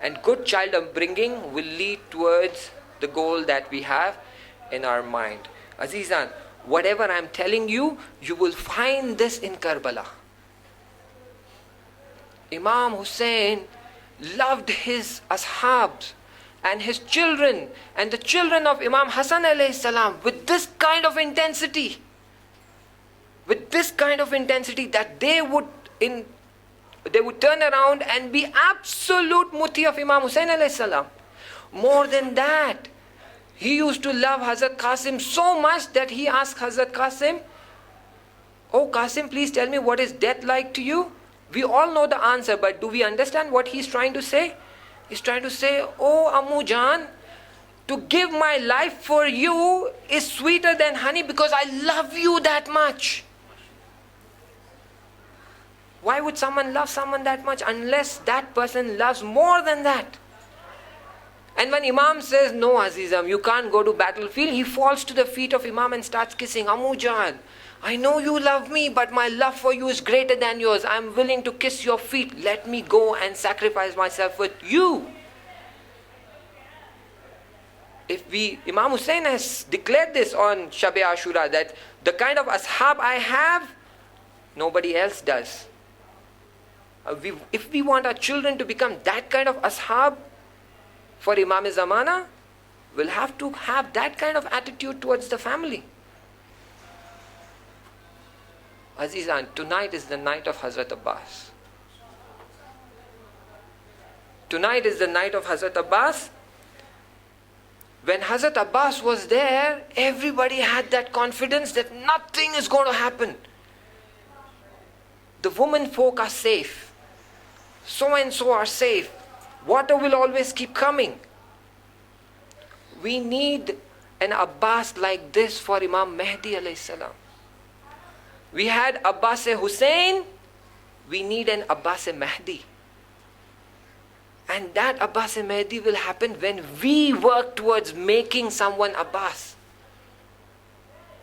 and good child upbringing will lead towards the goal that we have in our mind. Azizan, whatever I'm telling you, you will find this in Karbala. Imam Hussain loved his ashabs and his children and the children of Imam Hassan alayhi salam with this kind of intensity. With this kind of intensity that they would turn around and be absolute muti of Imam Hussain alayhi salam. More than that, he used to love Hazrat Qasim so much that he asked Hazrat Qasim, "Oh Qasim, please tell me, what is death like to you?" We all know the answer, but do we understand what he's trying to say? He's trying to say, "Oh Ammu Jan, to give my life for you is sweeter than honey because I love you that much." Why would someone love someone that much unless that person loves more than that? And when Imam says, "No Azizam, you can't go to battlefield," he falls to the feet of Imam and starts kissing. "Ammu Jan, I know you love me, but my love for you is greater than yours. I'm willing to kiss your feet. Let me go and sacrifice myself with you." Imam Hussain has declared this on Shab-e Ashura, that the kind of ashab I have, nobody else does. If we want our children to become that kind of ashab, for Imam Zamana will have to have that kind of attitude towards the family. Azizan, tonight is the night of Hazrat Abbas. Tonight is the night of Hazrat Abbas. When Hazrat Abbas was there, everybody had that confidence that nothing is going to happen. The women folk are safe. So and so are safe. Water will always keep coming. We need an Abbas like this for Imam Mahdi alayhi salam. We had Abbas Hussain. We need an Abbas Mahdi. And that Abbas Mahdi will happen when we work towards making someone Abbas.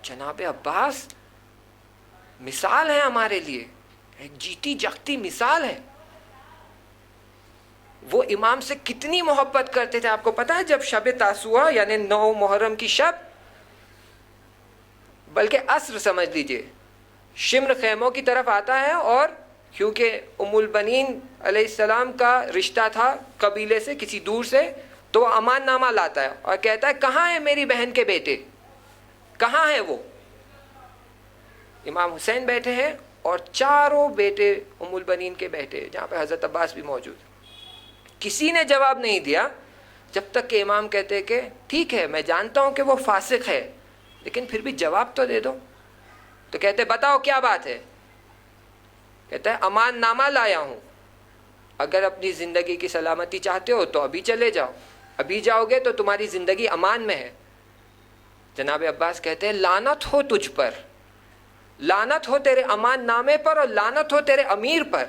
Janaab Abbas मिसाल है हमारे लिए, एक जीती जागती मिसाल है. वो इमाम से कितनी मोहब्बत करते थे आपको पता है. जब शब तासुआ यानी 9 मुहर्रम की शब, बल्कि असर समझ लीजिए, शिम्र खैमों की तरफ आता है, और क्योंकि उम्मुल बनीन अलैहिस्सलाम का रिश्ता था कबीले से, किसी दूर से, तो वो अमान नामा लाता है और कहता है कहाँ है मेरी बहन के बेटे, कहाँ है वो. इमाम हुसैन बैठे हैं और चारों बेटे उम्मुल बनीन के बैठे, जहाँ पे हज़रत अब्बास भी मौजूद. किसी ने जवाब नहीं दिया जब तक कि इमाम कहते कि ठीक है मैं जानता हूँ कि वो फासिक है, लेकिन फिर भी जवाब तो दे दो. तो कहते बताओ क्या बात है. कहता है अमान नामा लाया हूँ, अगर अपनी ज़िंदगी की सलामती चाहते हो तो अभी चले जाओ, अभी जाओगे तो तुम्हारी ज़िंदगी अमान में है. जनाब अब्बास कहते हैं लानत हो तुझ पर, लानत हो तेरे अमान नामे पर, और लानत हो तेरे अमीर पर.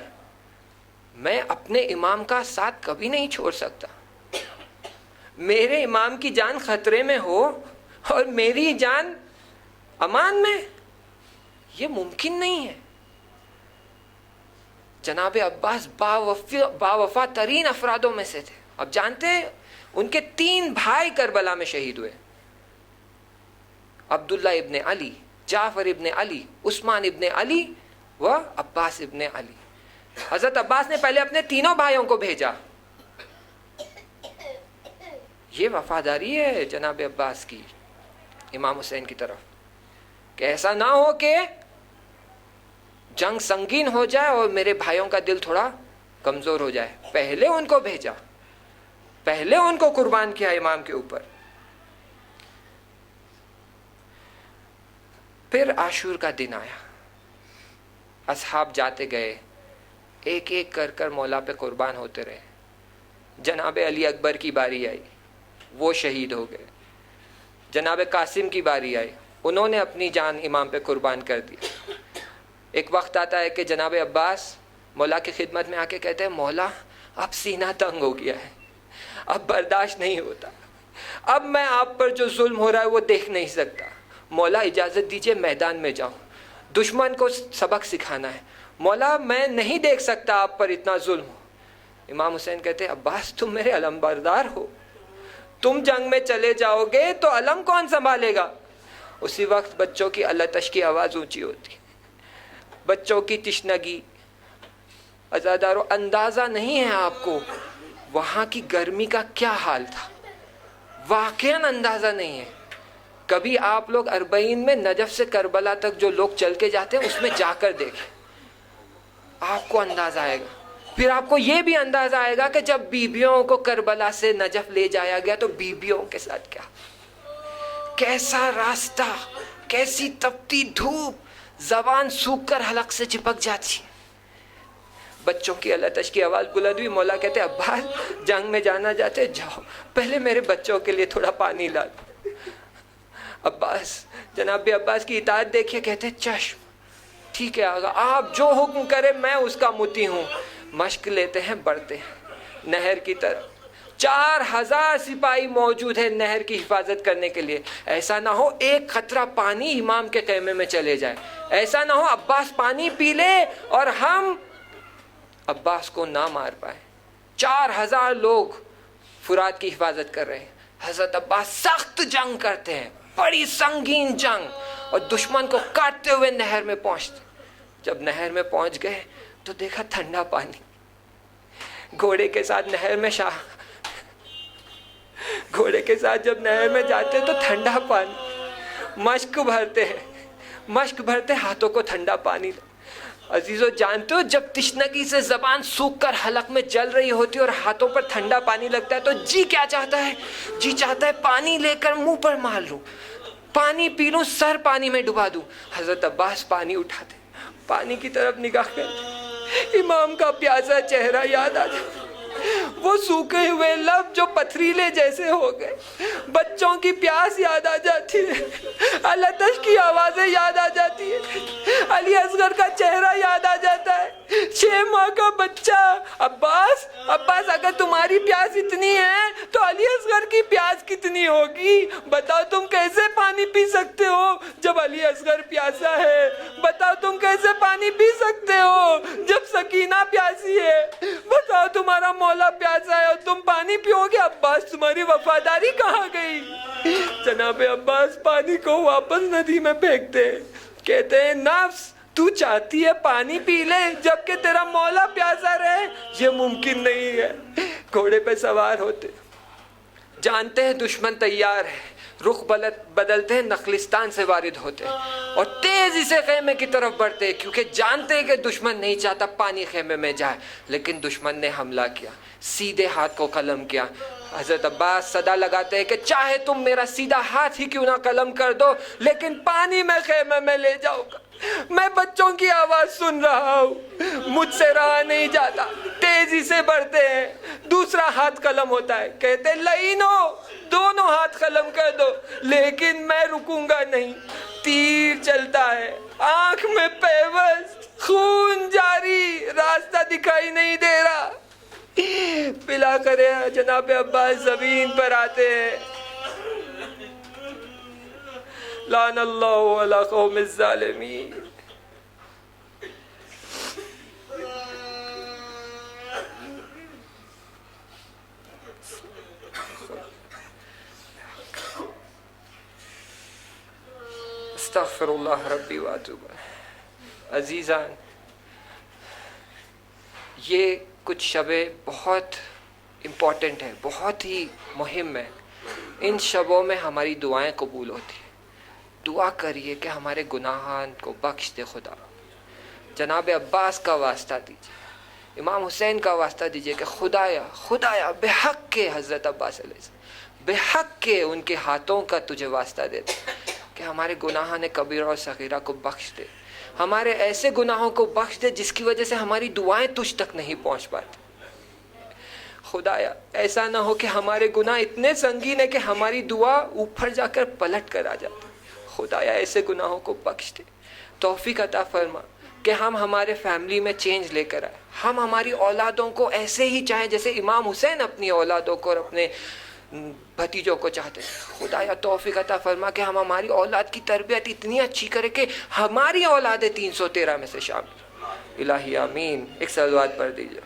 मैं अपने इमाम का साथ कभी नहीं छोड़ सकता. मेरे इमाम की जान खतरे में हो और मेरी जान अमान में, ये मुमकिन नहीं है. जनाब अब्बास बावफा तरीन अफरादों में से थे. अब जानते हैं उनके 3 भाई करबला में शहीद हुए. अब्दुल्ला इब्ने अली, जाफर इब्ने अली, उस्मान इब्ने अली व अब्बास इब्ने अली. हज़रत अब्बास ने पहले अपने तीनों भाइयों को भेजा. ये वफादारी है जनाब अब्बास की इमाम हुसैन की तरफ, कि ऐसा ना हो कि जंग संगीन हो जाए और मेरे भाइयों का दिल थोड़ा कमज़ोर हो जाए. पहले उनको भेजा, पहले उनको कुर्बान किया इमाम के ऊपर. फिर आशूर का दिन आया, असहाब जाते गए, एक एक कर कर मौला पे कुर्बान होते रहे. जनाब अली अकबर की बारी आई, वो शहीद हो गए. जनाब कासिम की बारी आई, उन्होंने अपनी जान इमाम पे कुर्बान कर दी. एक वक्त आता है कि जनाब अब्बास मौला की खिदमत में आके कहते हैं मौला अब सीना तंग हो गया है, अब बर्दाश्त नहीं होता, अब मैं आप पर जो जुल्म हो रहा है वो देख नहीं सकता. मौला इजाज़त दीजिए मैदान में जाऊँ, दुश्मन को सबक सिखाना है. मौला मैं नहीं देख सकता आप पर इतना जुल्म हो. इमाम हुसैन कहते हैं अब्बास तुम मेरे अलम बरदार हो, तुम जंग में चले जाओगे तो अलम कौन संभालेगा. उसी वक्त बच्चों की अल्लाह की आवाज़ ऊंची होती, बच्चों की तिश्नगी. अज़ादारों अंदाज़ा नहीं है आपको वहाँ की गर्मी का क्या हाल था, वाक़ईन अंदाज़ा नहीं है. कभी आप लोग अरबईन में नजफ से करबला तक जो लोग चल के जाते हैं उसमें जाकर देखें, आपको अंदाज़ा आएगा. फिर आपको ये भी अंदाज़ा आएगा कि जब बीबियों को करबला से नजफ ले जाया गया तो बीबियों के साथ क्या, कैसा रास्ता, कैसी तपती धूप, ज़बान सूख कर हलक से चिपक जाती. बच्चों की अल्लाह तश की आवाज़ बुलंद हुई. मौला कहते अब्बास जंग में जाना जाते जाओ, पहले मेरे बच्चों के लिए थोड़ा पानी ला दो. अब्बास जनाब अब्बास की इताअत देखिए, कहते चश्म ठीक है आगा, आप जो हुक्म करे मैं उसका मुती हूँ. मश्क लेते हैं, बढ़ते हैं नहर की तरफ. 4000 सिपाही मौजूद है नहर की हिफाजत करने के लिए. ऐसा ना हो एक खतरा पानी इमाम के ख़ैमे में चले जाए, ऐसा ना हो अब्बास पानी पी ले और हम अब्बास को ना मार पाए. 4000 लोग फुरात की हिफाजत कर रहे हैं. हज़रत अब्बास सख्त जंग करते हैं, बड़ी संगीन जंग, और दुश्मन को काटते हुए नहर में पहुंचते. जब नहर में पहुंच गए तो देखा ठंडा पानी, घोड़े के साथ नहर में گھوڑے کے ساتھ جب نہر میں جاتے تو ٹھنڈا پانی، مشک بھرتے ہیں، مشک بھرتے ہاتھوں کو ٹھنڈا پانی۔ عزیزو جانتے ہو جب تشنگی سے زبان سوکھ کر حلق میں جل رہی ہوتی ہے اور ہاتھوں پر ٹھنڈا پانی لگتا ہے تو جی کیا چاہتا ہے؟ جی چاہتا ہے پانی لے کر منہ پر مار لوں، پانی پی لوں، سر پانی میں ڈبا دوں۔ حضرت عباس پانی اٹھاتے، پانی کی طرف نگاہ کرتے، امام کا پیاسا چہرہ یاد آ جاتا، وہ سوکھے ہوئے لب جو پتھریلے جیسے ہو گئے، بچوں کی پیاس یاد آ جاتی ہے، الاتش کی آوازیں یاد آ جاتی ہے، علی اصغر کا چہرہ یاد آ جاتا ہے، 6 ماہ کا بچہ۔ عباس اگر تمہاری پیاس اتنی ہے تو علی اصغر کی پیاس کتنی ہوگی؟ بتاؤ تم کیسے پانی پی سکتے ہو جب علی اصغر پیاسا ہے؟ بتاؤ تم کیسے پانی پی سکتے ہو جب سکینہ پیاسی ہے؟ بتاؤ تمہارا مولا پیاسا ہے اور تم پانی پیو گے؟ عباس تمہاری وفاداری کہاں گئی؟ جناب عباس پانی کو واپس ندی میں پھینکتے، کہتے ہیں نفس تو چاہتی ہے پانی پی لے جبکہ تیرا مولا پیاسا رہے؟ یہ ممکن نہیں ہے۔ گھوڑے پہ سوار ہوتے، جانتے ہیں دشمن تیار ہے، رخ بدلتے ہیں، نخلستان سے وارد ہوتے ہیں اور تیزی سے خیمے کی طرف بڑھتے ہیں کیونکہ جانتے ہیں کہ دشمن نہیں چاہتا پانی خیمے میں جائے، لیکن دشمن نے حملہ کیا، سیدھے ہاتھ کو قلم کیا۔ حضرت عباس صدا لگاتے ہیں کہ چاہے تم میرا سیدھا ہاتھ ہی کیوں نہ قلم کر دو لیکن پانی میں خیمے میں لے جاؤ گا۔ میں بچوں کی آواز سن رہا ہوں، مجھ سے رہا نہیں جاتا، تیزی سے بڑھتے ہیں، دوسرا ہاتھ قلم ہوتا ہے، کہتے لئینو دونوں ہاتھ قلم کر دو، لیکن میں رکوں گا نہیں۔ تیر چلتا ہے، آنکھ میں پیوست، خون جاری، راستہ دکھائی نہیں دے رہا۔ پلا کرے جناب عباس زمین پر آتے ہیں، لعن اللہ علی قوم الظالمین۔ استغفر اللہ ربی واتوب الیہ۔ عزیزان، یہ کچھ شبیں بہت امپورٹنٹ ہیں، بہت ہی مہم ہے۔ ان شبوں میں ہماری دعائیں قبول ہوتی ہیں۔ دعا کریے کہ ہمارے گناہان کو بخش دے خدا۔ جناب عباس کا واسطہ دیجیے، امام حسین کا واسطہ دیجیے کہ خدایا بے حق کے حضرت عباس علیہ السلام، بے حق کے ان کے ہاتھوں کا تجھے واسطہ دیتے کہ ہمارے گناہان کبیرہ اور صغیرہ کو بخش دے، ہمارے ایسے گناہوں کو بخش دے جس کی وجہ سے ہماری دعائیں تجھ تک نہیں پہنچ پاتی۔ خدایا ایسا نہ ہو کہ ہمارے گناہ اتنے سنگین ہیں کہ ہماری دعا اوپر جا کر پلٹ کر آ جاتی۔ خدایا ایسے گناہوں کو بخش دے، توفیق عطا فرما کہ ہم ہمارے فیملی میں چینج لے کر آئے، ہم ہماری اولادوں کو ایسے ہی چاہیں جیسے امام حسین اپنی اولادوں کو اور اپنے بھتیجوں کو چاہتے ہیں۔ خدایا توفیق عطا فرما کہ ہم ہماری اولاد کی تربیت اتنی اچھی کرے کہ ہماری اولادیں 313 میں سے شامل۔ الہی آمین۔ ایک صلوات پڑھ دیجیے۔